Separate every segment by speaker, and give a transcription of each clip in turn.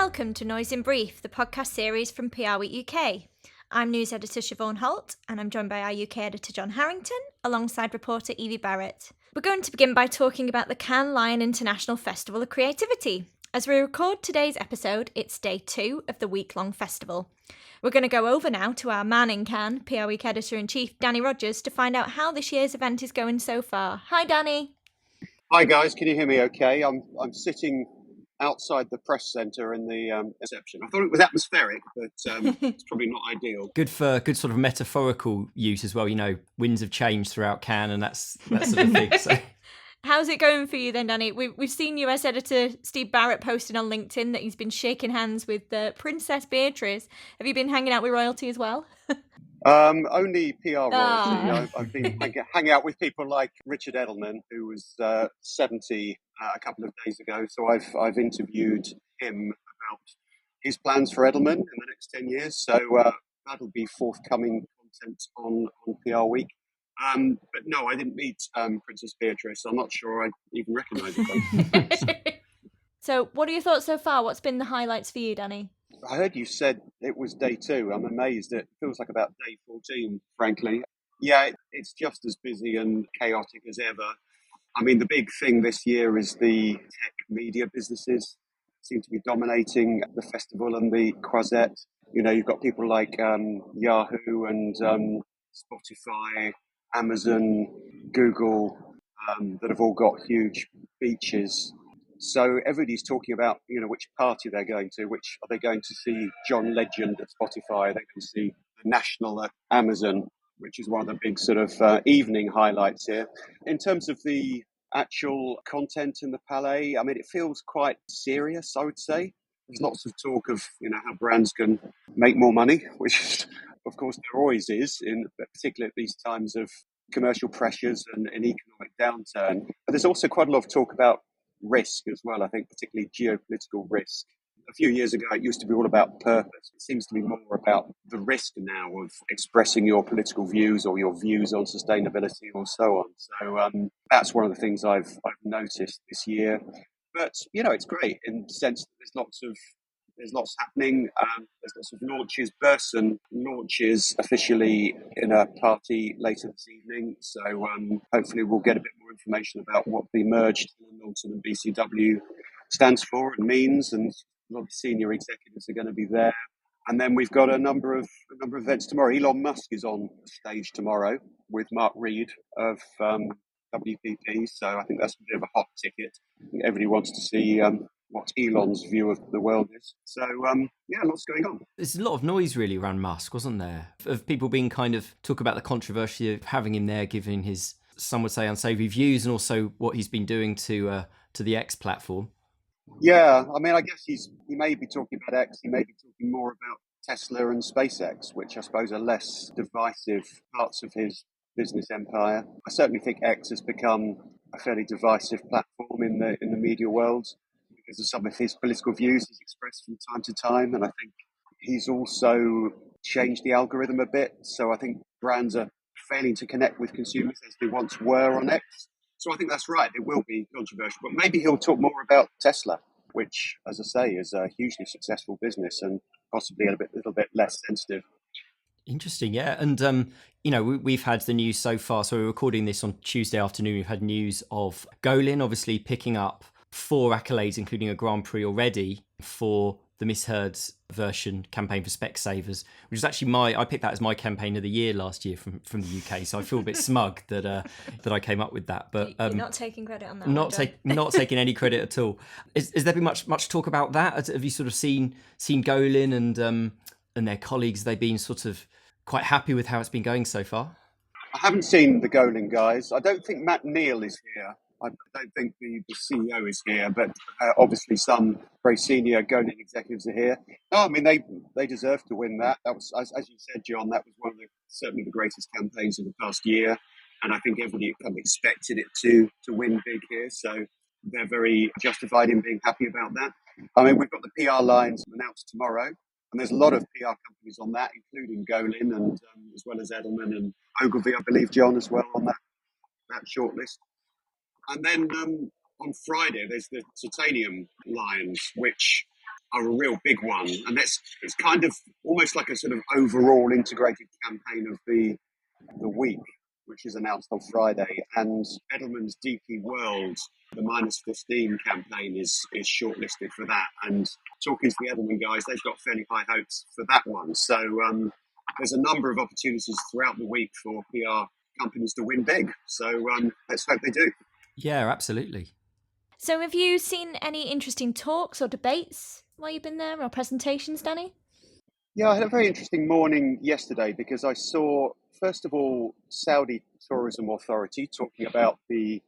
Speaker 1: Welcome to Noise in Brief, the podcast series from PRWeek UK. I'm news editor Siobhan Holt, and I'm joined by our UK editor John Harrington, alongside reporter Evie Barrett. We're going to begin by talking about the Cannes Lion International Festival of Creativity. As we record today's episode, it's day 2 of the week-long festival. We're going to go over now to our man in Cannes, PRWeek editor-in-chief Danny Rogers, to find out how this year's event is going so far. Hi, Danny.
Speaker 2: Hi guys, can you hear me okay? I'm sitting outside the press centre in the reception. I thought it was atmospheric, but it's probably not ideal.
Speaker 3: Good for good sort of metaphorical use as well. You know, winds have changed throughout Cannes and that sort of thing. So.
Speaker 1: How's it going for you then, Danny? We've seen US editor Steve Barrett posting on LinkedIn that he's been shaking hands with Princess Beatrice. Have you been hanging out with royalty as well?
Speaker 2: Only PR royalty. I've been hanging out with people like Richard Edelman, who was 70 a couple of days ago. So I've interviewed him about his plans for Edelman in the next 10 years. So that'll be forthcoming content on PR Week. But no, I didn't meet Princess Beatrice. I'm not sure I even recognise her.
Speaker 1: So what are your thoughts so far? What's been the highlights for you, Danny?
Speaker 2: I heard you said it was day 2. I'm amazed. It feels like about day 14, frankly. Yeah, it's just as busy and chaotic as ever. I mean, the big thing this year is the tech media businesses seem to be dominating the festival and the croisette. You know, you've got people like Yahoo and Spotify, Amazon, Google, that have all got huge beaches. So everybody's talking about, you know, which party they're going to. Which are they going to see John Legend at Spotify? Are they going to see the National at Amazon, which is one of the big sort of evening highlights here. In terms of the actual content in the Palais, I mean, it feels quite serious, I would say. There's lots of talk of, you know, how brands can make more money, which of course there always is, particularly at these times of commercial pressures and an economic downturn. But there's also quite a lot of talk about risk as well, I think, particularly geopolitical risk. A few years ago, it used to be all about purpose. It seems to be more about the risk now of expressing your political views or your views on sustainability or so on. So that's one of the things I've noticed this year. But, you know, it's great in the sense that there's lots happening. There's lots of launches. Burson launches officially in a party later this evening. So hopefully we'll get a bit more information about what the merged Hill Knowlton and BCW stands for and means. And a lot of senior executives are going to be there. And then we've got a number of events tomorrow. Elon Musk is on stage tomorrow with Mark Reed of WPP. So I think that's a bit of a hot ticket. Everybody wants to see what Elon's view of the world is. So, yeah, lots going on.
Speaker 3: There's a lot of noise really around Musk, wasn't there? Of people being kind of talk about the controversy of having him there, giving his, some would say, unsavoury views, and also what he's been doing to the X platform.
Speaker 2: Yeah, I mean, I guess he may be talking about X, he may be talking more about Tesla and SpaceX, which I suppose are less divisive parts of his business empire. I certainly think X has become a fairly divisive platform in the media world, because of some of his political views he's expressed from time to time. And I think he's also changed the algorithm a bit. So I think brands are failing to connect with consumers as they once were on X. So I think that's right. It will be controversial. But maybe he'll talk more about Tesla, which, as I say, is a hugely successful business and possibly a little bit less sensitive.
Speaker 3: Interesting, yeah. And, you know, we've had the news so far. So we're recording this on Tuesday afternoon. We've had news of Golin obviously picking up 4 accolades, including a Grand Prix already for the Misheard's version campaign for Specsavers, which is actually I picked that as my campaign of the year last year from the UK. So I feel a bit smug that I came up with that. But
Speaker 1: you're not taking credit on that.
Speaker 3: Not taking any credit at all. Is there been much talk about that? Have you sort of seen Golin and their colleagues? Have they been sort of quite happy with how it's been going so far?
Speaker 2: I haven't seen the Golin guys. I don't think Matt Neal is here. I don't think the CEO is here, but obviously some very senior Golin executives are here. No, I mean, they deserve to win that. That was, as you said, John, that was one of certainly the greatest campaigns of the past year. And I think everybody kind of expected it to win big here. So they're very justified in being happy about that. I mean, we've got the PR lines announced tomorrow. And there's a lot of PR companies on that, including Golin and as well as Edelman and Ogilvy, I believe, John, as well on that shortlist. And then on Friday, there's the Titanium Lions, which are a real big one, and it's kind of almost like a sort of overall integrated campaign of the week, which is announced on Friday. And Edelman's DP World, the -15 campaign, is shortlisted for that. And talking to the Edelman guys, they've got fairly high hopes for that one. So there's a number of opportunities throughout the week for PR companies to win big. So let's hope they do.
Speaker 3: Yeah, absolutely.
Speaker 1: So have you seen any interesting talks or debates while you've been there, or presentations, Danny?
Speaker 2: Yeah, I had a very interesting morning yesterday because I saw, first of all, Saudi Tourism Authority talking about the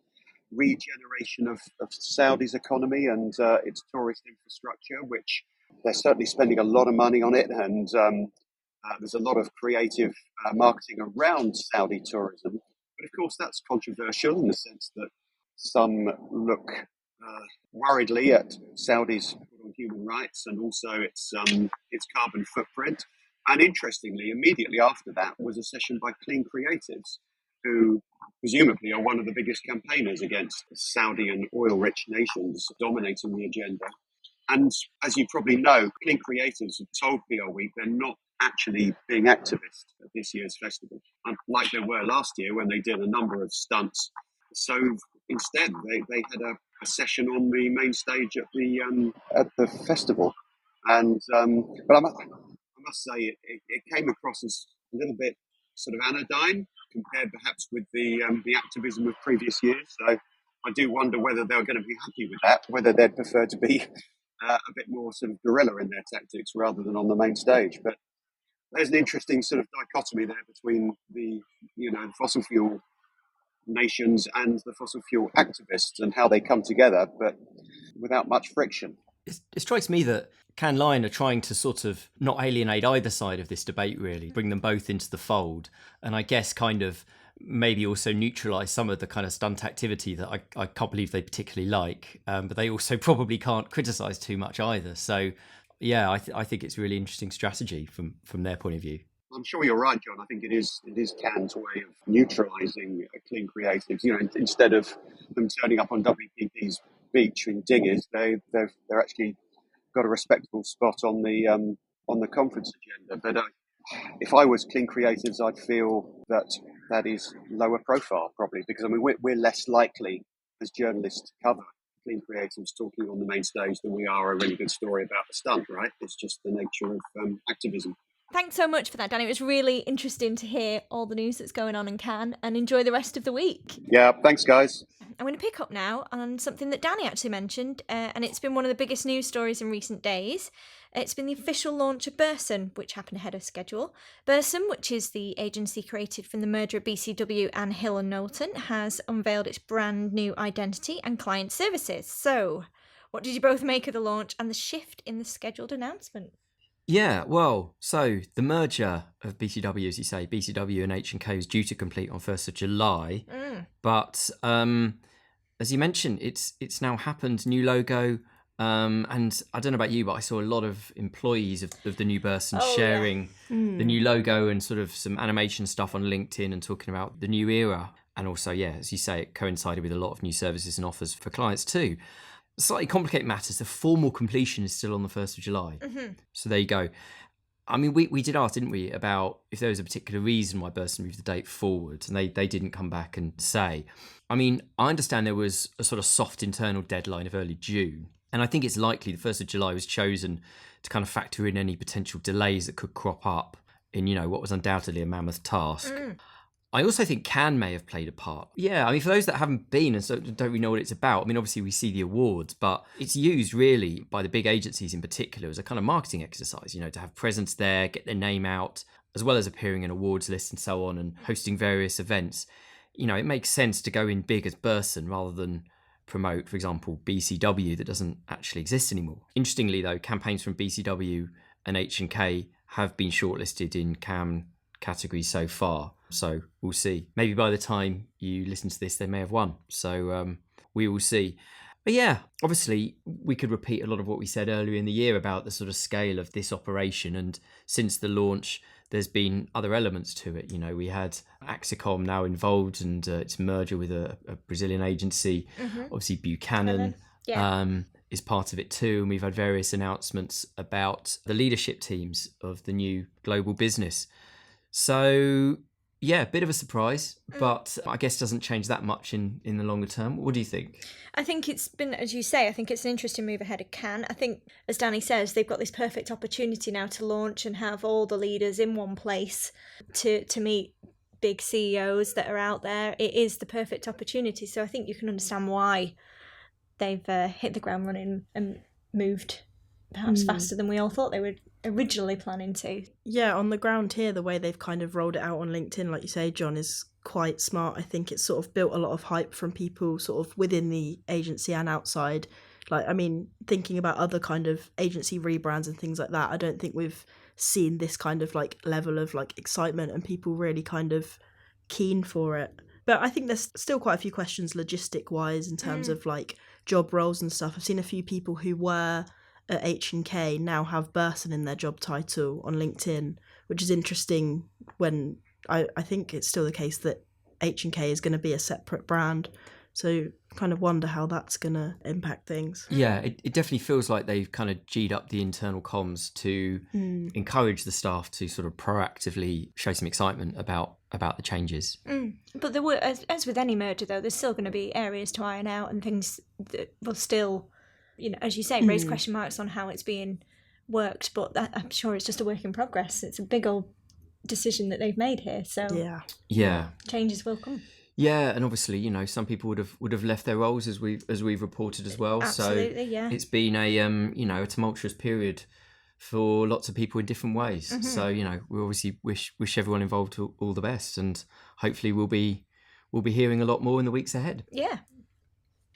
Speaker 2: regeneration of Saudi's economy and its tourist infrastructure, which they're certainly spending a lot of money on it. And there's a lot of creative marketing around Saudi tourism. But of course, that's controversial in the sense that some look worriedly at Saudi's on human rights and also its carbon footprint. And interestingly, immediately after that was a session by Clean Creatives, who presumably are one of the biggest campaigners against Saudi and oil-rich nations dominating the agenda. And as you probably know, Clean Creatives have told PRWeek they're not actually being activists at this year's festival, like they were last year when they did a number of stunts. So instead, they had a session on the main stage at the festival, and but I must say it came across as a little bit sort of anodyne compared perhaps with the activism of previous years. So I do wonder whether they're going to be happy with that, whether they'd prefer to be a bit more sort of guerrilla in their tactics rather than on the main stage. But there's an interesting sort of dichotomy there between the fossil fuel nations and the fossil fuel activists and how they come together, but without much friction.
Speaker 3: It strikes me that Cannes Lion are trying to sort of not alienate either side of this debate, really, bring them both into the fold, and I guess kind of maybe also neutralise some of the kind of stunt activity that I can't believe they particularly like, but they also probably can't criticise too much either. So yeah, I think it's a really interesting strategy from their point of view.
Speaker 2: I'm sure you're right, John. I think it is Cannes' way of neutralising Clean Creatives. Instead of them turning up on WPP's beach in dinghies, they're actually got a respectable spot on the conference agenda. But if I was Clean Creatives, I'd feel that is lower profile, probably, because we're less likely as journalists to cover Clean Creatives talking on the main stage than we are a really good story about the stunt, right? It's just the nature of activism.
Speaker 1: Thanks so much for that, Danny. It was really interesting to hear all the news that's going on in Cannes, and enjoy the rest of the week.
Speaker 2: Yeah, thanks, guys.
Speaker 1: I'm going to pick up now on something that Danny actually mentioned, and it's been one of the biggest news stories in recent days. It's been the official launch of Burson, which happened ahead of schedule. Burson, which is the agency created from the merger of BCW and Hill Knowlton, has unveiled its brand new identity and client services. So, what did you both make of the launch and the shift in the scheduled announcement?
Speaker 3: Yeah, well, so the merger of BCW, as you say, BCW and H&K is due to complete on 1st of July. But as you mentioned, it's now happened, new logo. And I don't know about you, but I saw a lot of employees of the new Burson sharing the new logo and sort of some animation stuff on LinkedIn and talking about the new era. And also, yeah, as you say, it coincided with a lot of new services and offers for clients too. Slightly complicated matters. The formal completion is still on the 1st of July. So there you go. I mean, we did ask, didn't we, about if there was a particular reason why Burson moved the date forward, and they didn't come back and say. I mean, I understand there was a sort of soft internal deadline of early June, and I think it's likely the 1st of July was chosen to kind of factor in any potential delays that could crop up in, what was undoubtedly a mammoth task. I also think Cannes may have played a part. Yeah, I mean, for those that haven't been and so don't really know what it's about, I mean, obviously we see the awards, but it's used really by the big agencies in particular as a kind of marketing exercise, to have presence there, get their name out, as well as appearing in awards lists and so on and hosting various events. It makes sense to go in big as Burson rather than promote, for example, BCW that doesn't actually exist anymore. Interestingly, though, campaigns from BCW and H&K have been shortlisted in Cannes categories so far. So we'll see. Maybe by the time you listen to this, they may have won. So we will see. But yeah, obviously, we could repeat a lot of what we said earlier in the year about the sort of scale of this operation. And since the launch, there's been other elements to it. We had Axicom now involved and its merger with a Brazilian agency, obviously Buchanan. is part of it too. And we've had various announcements about the leadership teams of the new global business. So, yeah, a bit of a surprise, but I guess doesn't change that much in the longer term. What do you think?
Speaker 1: I think it's been, as you say, I think it's an interesting move ahead of Cannes. I think, as Danny says, they've got this perfect opportunity now to launch and have all the leaders in one place to meet big CEOs that are out there. It is the perfect opportunity. So I think you can understand why they've hit the ground running and moved perhaps faster than we all thought they were originally planning to.
Speaker 4: Yeah, on the ground here, the way they've kind of rolled it out on LinkedIn, like you say, John, is quite smart. I think it's sort of built a lot of hype from people sort of within the agency and outside. Like, I mean, thinking about other kind of agency rebrands and things like that, I don't think we've seen this kind of like level of like excitement and people really kind of keen for it. But I think there's still quite a few questions logistic wise in terms of like job roles and stuff. I've seen a few people who were at H&K now have Burson in their job title on LinkedIn, which is interesting when I think it's still the case that H&K is going to be a separate brand. So kind of wonder how that's going to impact things.
Speaker 3: Yeah, it definitely feels like they've kind of G'd up the internal comms to encourage the staff to sort of proactively show some excitement about the changes.
Speaker 1: But there were, as with any merger though, there's still going to be areas to iron out and things that will still, you know, as you say, raise question marks on how it's being worked, but I'm sure it's just a work in progress. It's a big old decision that they've made here, so
Speaker 3: yeah,
Speaker 1: changes will come.
Speaker 3: Yeah, and obviously, you know, some people would have left their roles as we've reported as well.
Speaker 1: Absolutely,
Speaker 3: so
Speaker 1: yeah.
Speaker 3: It's been a a tumultuous period for lots of people in different ways. So, you know, we obviously wish everyone involved all the best, and hopefully we'll be hearing a lot more in the weeks ahead.
Speaker 1: Yeah.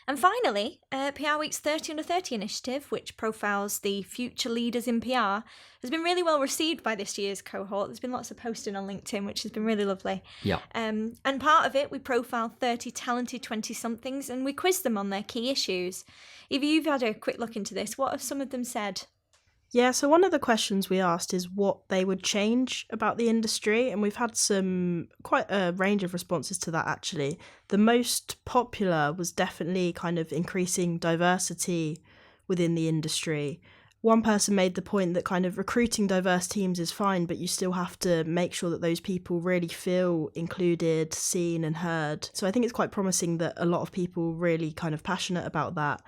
Speaker 1: And finally, PR Week's 30 Under 30 initiative, which profiles the future leaders in PR, has been really well received by this year's cohort. There's been lots of posting on LinkedIn, which has been really lovely.
Speaker 3: Yeah.
Speaker 1: And part of it, we profile 30 talented 20-somethings and we quiz them on their key issues. Evie, you've had a quick look into this. What have some of them said?
Speaker 4: Yeah, so one of the questions we asked is what they would change about the industry, and we've had quite a range of responses to that actually. The most popular was definitely kind of increasing diversity within the industry. One person made the point that kind of recruiting diverse teams is fine, but you still have to make sure that those people really feel included, seen and heard. So I think it's quite promising that a lot of people really kind of passionate about that.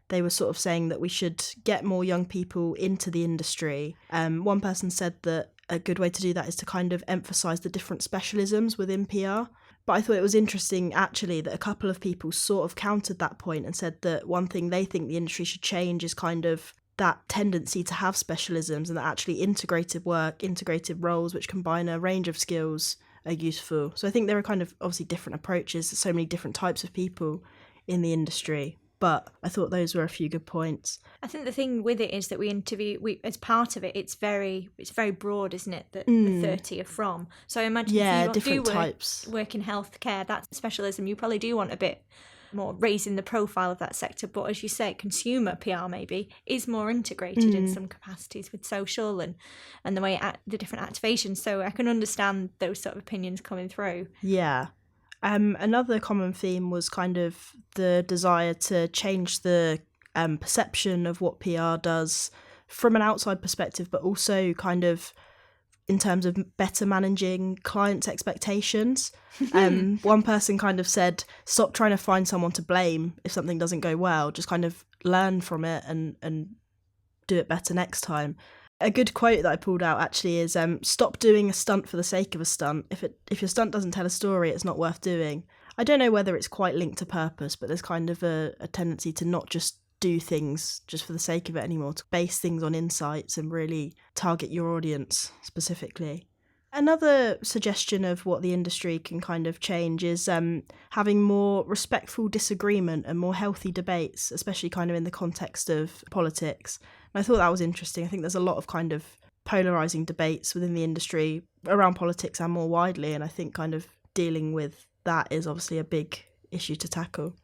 Speaker 4: They were sort of saying that we should get more young people into the industry. One person said that a good way to do that is to kind of emphasise the different specialisms within PR. But I thought it was interesting, actually, that a couple of people sort of countered that point and said that one thing they think the industry should change is kind of that tendency to have specialisms, and that actually integrated work, integrated roles, which combine a range of skills, are useful. So I think there are kind of obviously different approaches to so many different types of people in the industry. But I thought those were a few good points.
Speaker 1: I think the thing with it is that we as part of it, it's very broad, isn't it, that the 30 are from. So I imagine if you
Speaker 4: different
Speaker 1: do
Speaker 4: types.
Speaker 1: work in healthcare, that specialism, you probably do want a bit more raising the profile of that sector. But as you say, consumer PR maybe is more integrated in some capacities with social and the way the different activations. So I can understand those sort of opinions coming through.
Speaker 4: Yeah. Another common theme was kind of the desire to change the perception of what PR does from an outside perspective, but also kind of in terms of better managing clients' expectations. One person kind of said, stop trying to find someone to blame if something doesn't go well, just kind of learn from it and do it better next time. A good quote that I pulled out actually is, stop doing a stunt for the sake of a stunt. If your stunt doesn't tell a story, it's not worth doing. I don't know whether it's quite linked to purpose, but there's kind of a tendency to not just do things just for the sake of it anymore, to base things on insights and really target your audience specifically. Another suggestion of what the industry can kind of change is having more respectful disagreement and more healthy debates, especially kind of in the context of politics. And I thought that was interesting. I think there's a lot of kind of polarising debates within the industry around politics and more widely, and I think kind of dealing with that is obviously a big issue to tackle.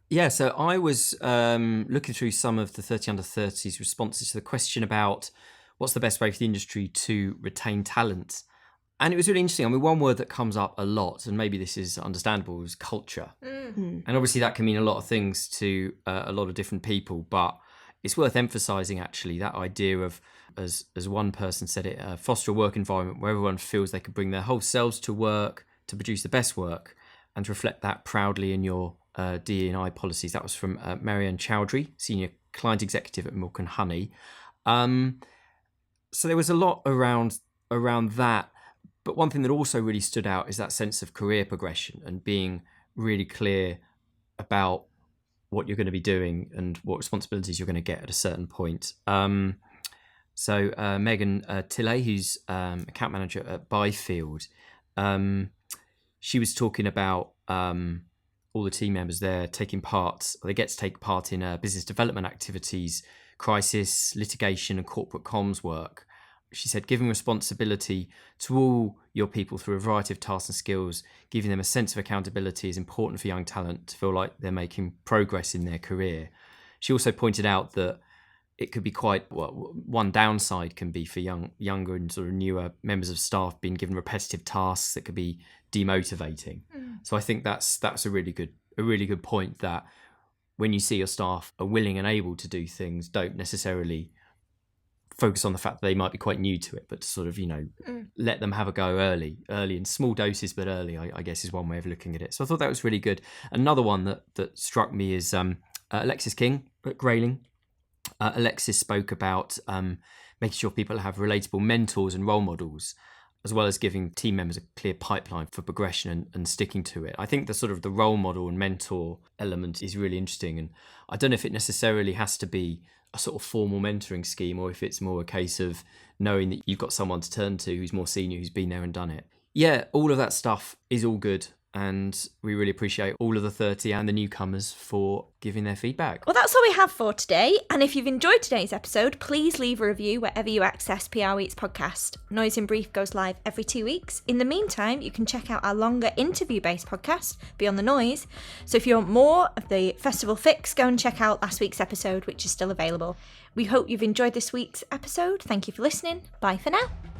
Speaker 3: Yeah, so I was looking through some of the 30 under 30s responses to the question about what's the best way for the industry to retain talent. And it was really interesting. I mean, one word that comes up a lot, and maybe this is understandable, is culture. And obviously that can mean a lot of things to a lot of different people. But it's worth emphasising actually that idea of, as one person said it, foster a work environment where everyone feels they can bring their whole selves to work to produce the best work and to reflect that proudly in your DE&I policies. That was from Marianne Chowdhury, Senior Client Executive at Milk and Honey. So there was a lot around that. But one thing that also really stood out is that sense of career progression and being really clear about what you're going to be doing and what responsibilities you're going to get at a certain point. So Megan Tilley, who's account manager at Byfield, she was talking about all the team members there taking part, or they get to take part in business development activities, crisis, litigation and corporate comms work. She said, giving responsibility to all your people through a variety of tasks and skills, giving them a sense of accountability is important for young talent to feel like they're making progress in their career. She also pointed out that it could be one downside can be for younger and sort of newer members of staff being given repetitive tasks that could be demotivating. So I think that's a really good point, that when you see your staff are willing and able to do things, don't necessarily focus on the fact that they might be quite new to it, but to sort of, let them have a go early in small doses, but early, I guess, is one way of looking at it. So I thought that was really good. Another one that struck me is Alexis King at Grayling. Alexis spoke about making sure people have relatable mentors and role models, as well as giving team members a clear pipeline for progression and sticking to it. I think the sort of the role model and mentor element is really interesting. And I don't know if it necessarily has to be a sort of formal mentoring scheme, or if it's more a case of knowing that you've got someone to turn to who's more senior, who's been there and done it. Yeah, all of that stuff is all good. And we really appreciate all of the 30 and the newcomers for giving their feedback.
Speaker 1: Well, that's all we have for today. And if you've enjoyed today's episode, please leave a review wherever you access PR Week's podcast. Noise in Brief goes live every 2 weeks. In the meantime, you can check out our longer interview-based podcast, Beyond the Noise. So if you want more of the festival fix, go and check out last week's episode, which is still available. We hope you've enjoyed this week's episode. Thank you for listening. Bye for now.